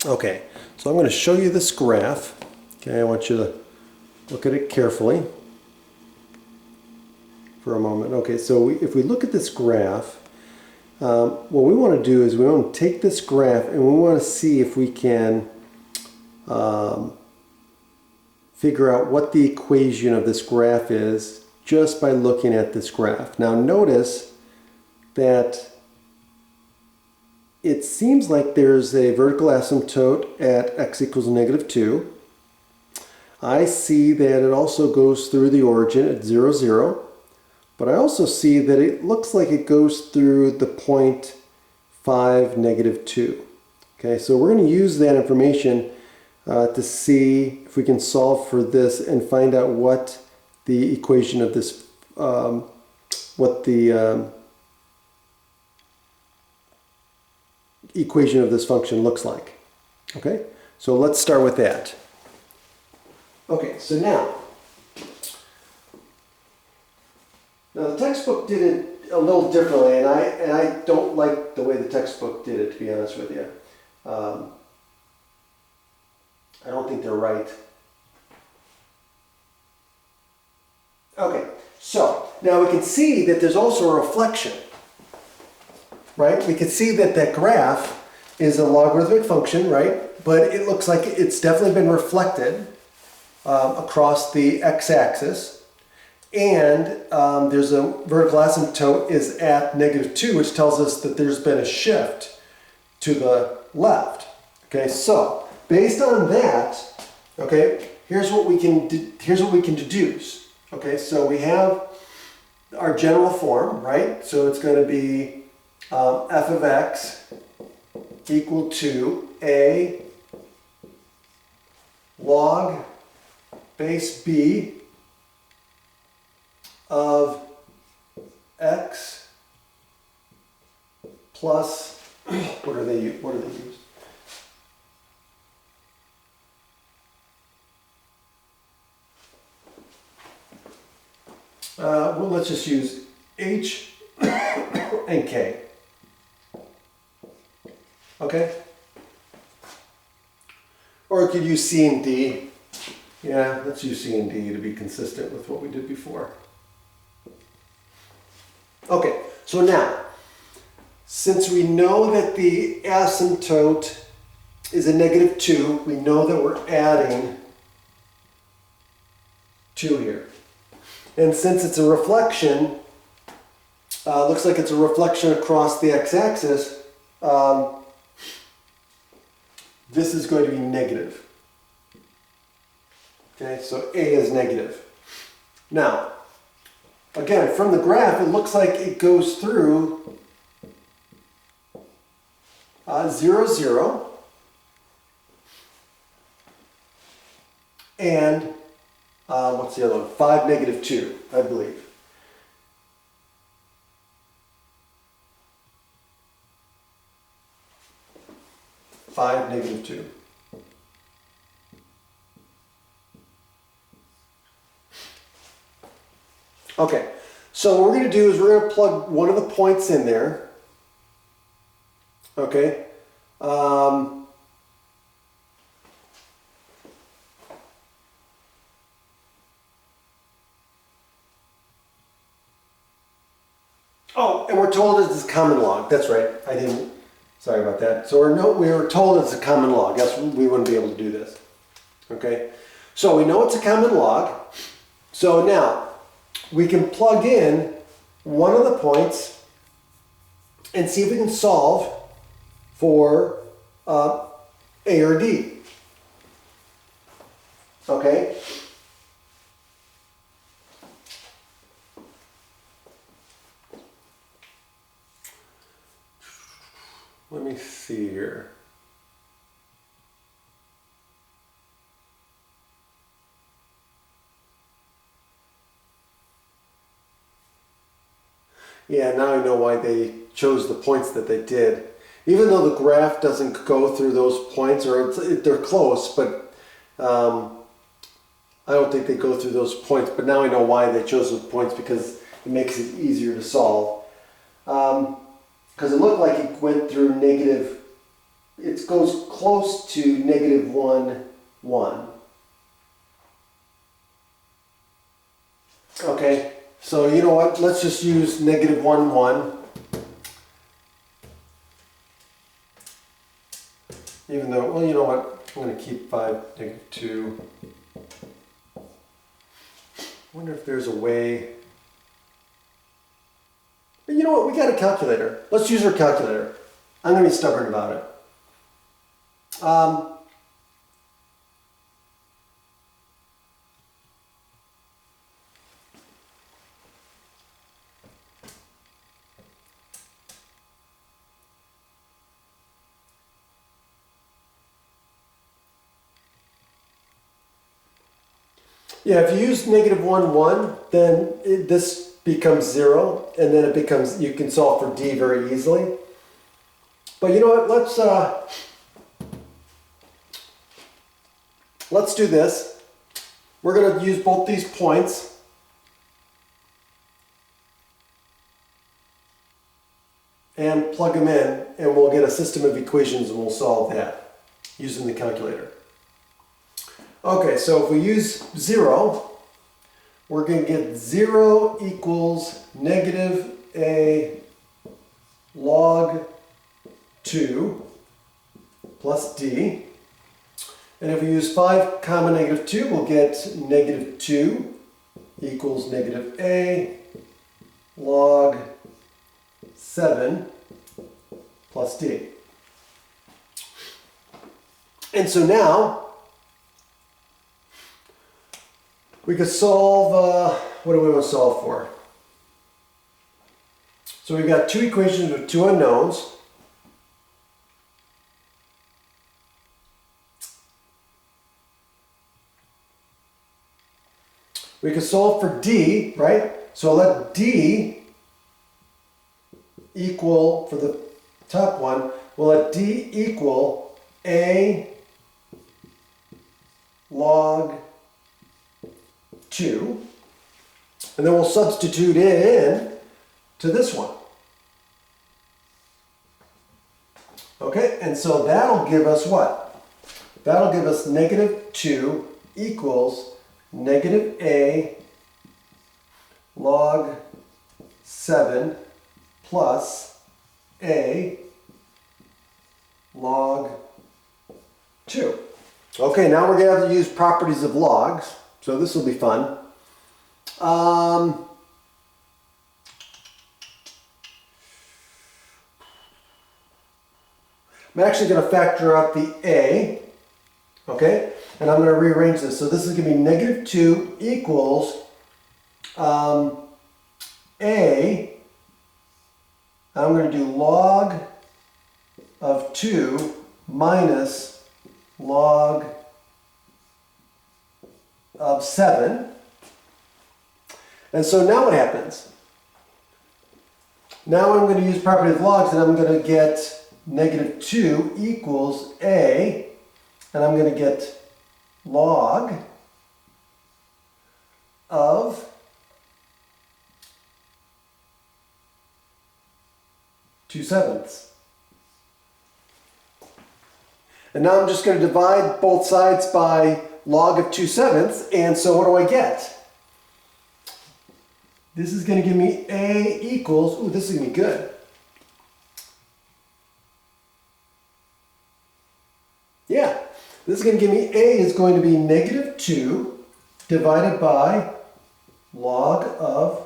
Okay, so I'm going to show you this graph. Okay, I want you to look at it carefully for a moment. Okay, so if we look at this graph, what we want to do is we want to take this graph and we want to see if we can figure out what the equation of this graph is just by looking at this graph. Now notice that it seems like there's a vertical asymptote at x equals -2. I see that it also goes through the origin at 0, 0. But I also see that it looks like it goes through the point 5, -2. Okay, so we're going to use that information to see if we can solve for this and find out what the equation of this, equation of this function looks like. Okay, so let's start with that. Okay, so now the textbook did it a little differently, and I don't like the way the textbook did it, to be honest with you. I don't think they're right. Okay, so now we can see that there's also a reflection, right? We can see that that graph is a logarithmic function, right? But it looks like it's definitely been reflected across the x-axis. And there's a vertical asymptote is at -2, which tells us that there's been a shift to the left. Okay, so based on that, okay, here's what we can deduce. Okay, so we have our general form, right? So it's going to be f of x equal to a log base b of x plus, what do they use? Well, let's just use h and k. Okay? Or we could use c and d. Yeah, let's use c and d to be consistent with what we did before. Okay, so now, since we know that the asymptote is a -2, we know that we're adding 2 here. And since it's a reflection, looks like it's a reflection across the x-axis, this is going to be negative. Okay, so A is negative. Now, again, from the graph, it looks like it goes through 0, 0, and what's the other one? 5, -2, I believe. Five, -2. Okay, so what we're going to do is we're going to plug one of the points in there. Okay. Oh, and we're told it's common log. That's right. I didn't. Sorry about that. So we were told it's a common log. Else we wouldn't be able to do this. Okay. So we know it's a common log. So now we can plug in one of the points and see if we can solve for A or D. Okay. Let me see here. Yeah, now I know why they chose the points that they did. Even though the graph doesn't go through those points, or they're close, but I don't think they go through those points. But now I know why they chose those points, because it makes it easier to solve. Because it looked like it went through negative, it goes close to negative 1, 1. Okay, so you know what? Let's just use negative 1, 1. Even though, well, you know what? I'm going to keep 5, negative 2. I wonder if there's a way. But you know what? We got a calculator. Let's use our calculator. I'm going to be stubborn about it. Yeah, if you use negative 1, 1, then this becomes 0, and then it becomes, you can solve for d very easily. But you know what, let's do this. We're going to use both these points. And plug them in, and we'll get a system of equations, and we'll solve that using the calculator. Okay, so if we use 0, we're going to get 0 equals negative a log 2 plus d. And if we use 5 comma negative 2, we'll get negative 2 equals negative a log 7 plus d. And so now, we could solve, what do we want to solve for? So we've got two equations with two unknowns. We could solve for d, right? So let d equal, for the top one, we'll let d equal a log 2, and then we'll substitute it in to this one. Okay, and so that'll give us what? That'll give us negative 2 equals negative a log 7 plus a log 2. Okay, now we're going to have to use properties of logs. So this will be fun. I'm actually going to factor out the a, okay? And I'm going to rearrange this. So this is going to be negative 2 equals a, I'm going to do log of 2 minus log of 7. And so now what happens? Now I'm going to use property of logs, and I'm going to get negative 2 equals a, and I'm going to get log of 2/7. And now I'm just going to divide both sides by log of 2/7, and so what do I get? This is going to give me a equals, ooh, this is going to be good. Yeah, this is going to give me a is going to be negative 2 divided by log of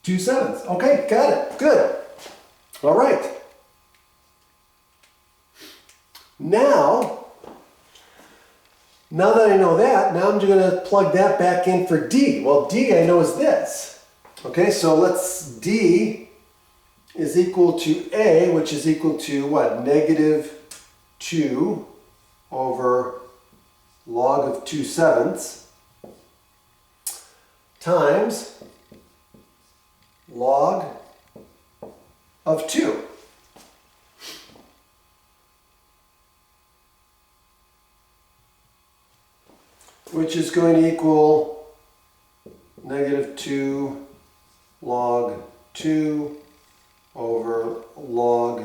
2/7. Okay, got it. Good. All right. Now that I know that, now I'm going to plug that back in for d. Well, d I know is this. Okay, so d is equal to a, which is equal to what? Negative 2 over log of 2/7 times log of 2. Which is going to equal negative 2 log 2 over log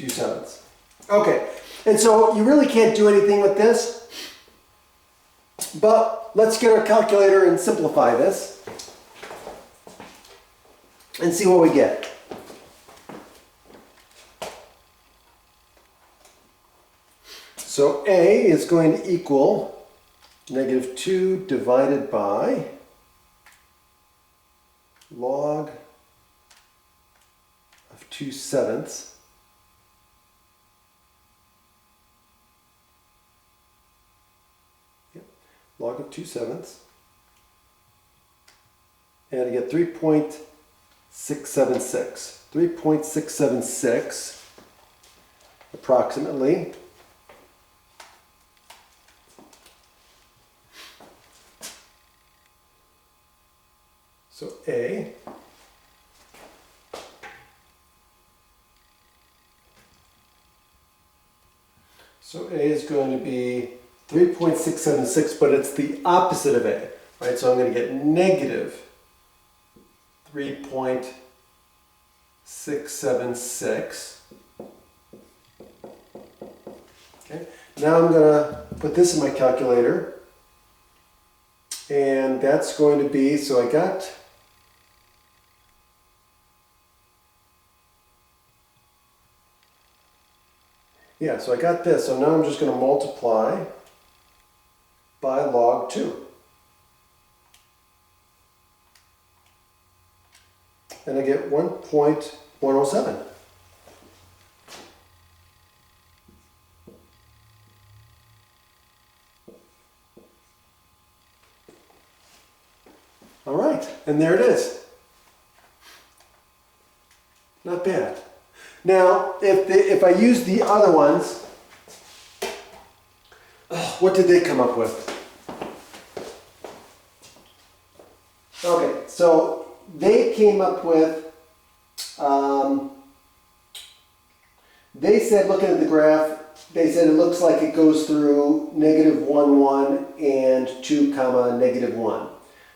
2/7. Okay, and so you really can't do anything with this, but let's get our calculator and simplify this and see what we get. So A is going to equal -2 divided by log of 2/7. Log of 2/7. And I get 3.676. 3.676 approximately. So A is going to be 3.676, but it's the opposite of A, right? So I'm going to get negative 3.676. Okay. Now I'm going to put this in my calculator, and that's going to be, so I got so I got this. So now I'm just going to multiply by log 2. And I get 1.107. All right, and there it is. Not bad. Now, if I use the other ones, what did they come up with? Okay, so they came up with, they said, looking at the graph, they said it looks like it goes through -1, 1, and 2, -1.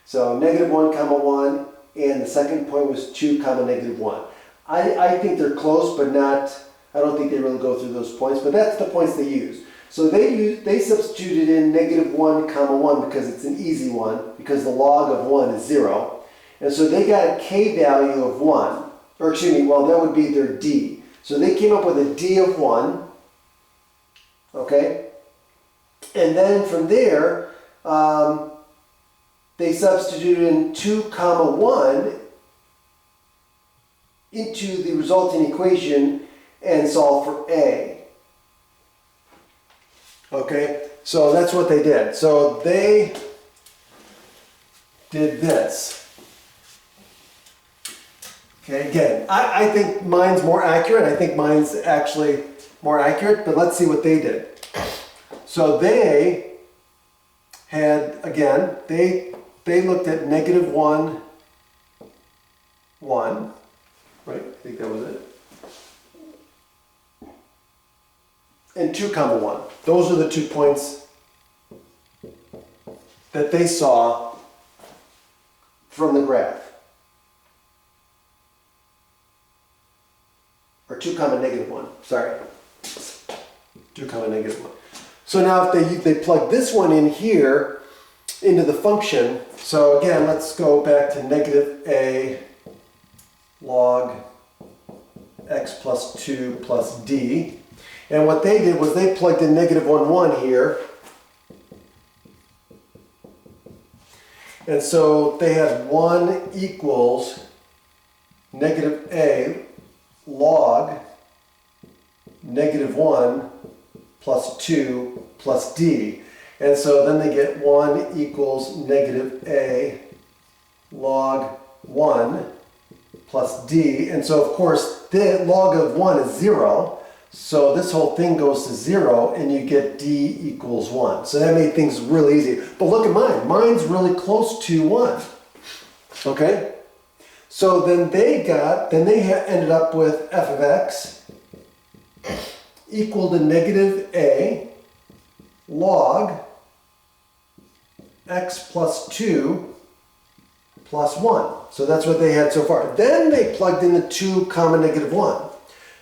So -1, 1, and the second point was 2, -1. I think they're close, but not, I don't think they really go through those points, but that's the points they use. So they substituted in -1, 1 because it's an easy one, because the log of 1 is 0. And so they got a k value of 1, or excuse me, well, that would be their d. So they came up with a d of 1, okay? And then from there, they substituted in 2, 1 into the resulting equation and solve for a. Okay, so that's what they did. So they did this. Okay, again, I think mine's more accurate. I think mine's actually more accurate, but let's see what they did. So they had, again, they looked at -1, 1, right? I think that was it. And 2, 1. Those are the 2 points that they saw from the graph. Or 2, -1, sorry. 2, -1. So now if they plug this one in here into the function, so again, let's go back to -a log x plus 2 plus d. And what they did was they plugged in -1, 1 here. And so they had 1 equals -a log -1 plus 2 plus d. And so then they get 1 equals -a log 1 plus d. And so of course the log of 1 is 0. So this whole thing goes to 0 and you get d equals 1. So that made things really easy. But look at mine. Mine's really close to 1. Okay? So then they ended up with f of x equal to -a log x plus 2 plus 1. So that's what they had so far. Then they plugged in the 2, -1.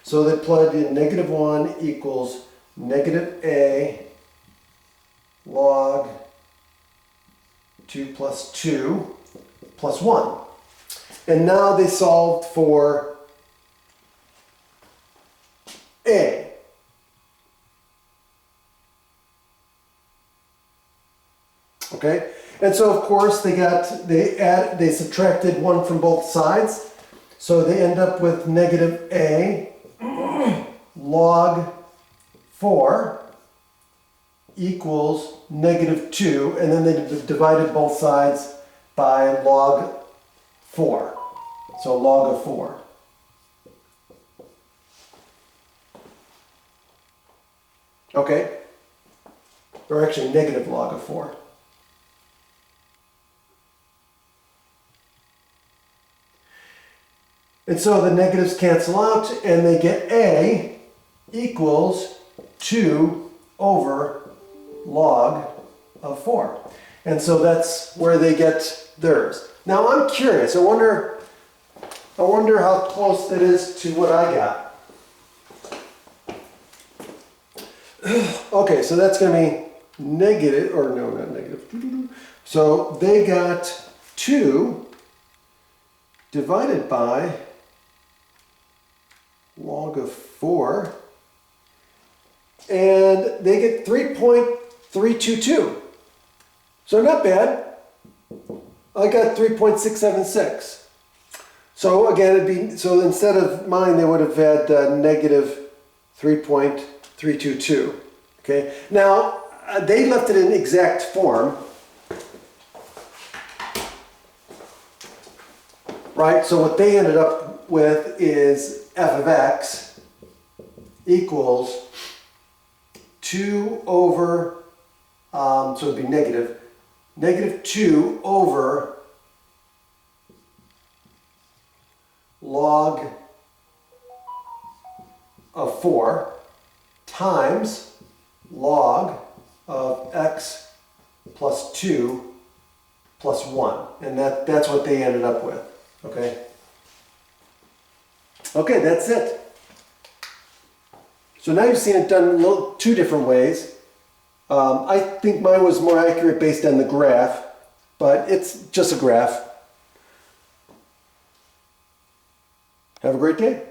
So they plugged in -1 equals -a log 2 plus 2 plus 1. And now they solved for a. Okay, and so of course they subtracted 1 from both sides, so they end up with -a log 4 equals -2, and then they divided both sides by log 4, so log of 4. Okay, or actually negative log of 4. And so the negatives cancel out, and they get a equals 2 over log of 4. And so that's where they get theirs. Now I'm curious, I wonder how close that is to what I got. Okay, so that's going to be negative, or no, not negative. So they got 2 divided by log of 4, and they get 3.322. So not bad. I got 3.676. So again, so instead of mine, they would have had negative 3.322. Okay. Now they left it in exact form, right? So what they ended up with is f of x equals 2 over, so it'd be negative 2 over log of 4 times log of x plus 2 plus 1. And that's what they ended up with, okay? Okay, that's it. So now you've seen it done 2 different ways. I think mine was more accurate based on the graph, but it's just a graph. Have a great day.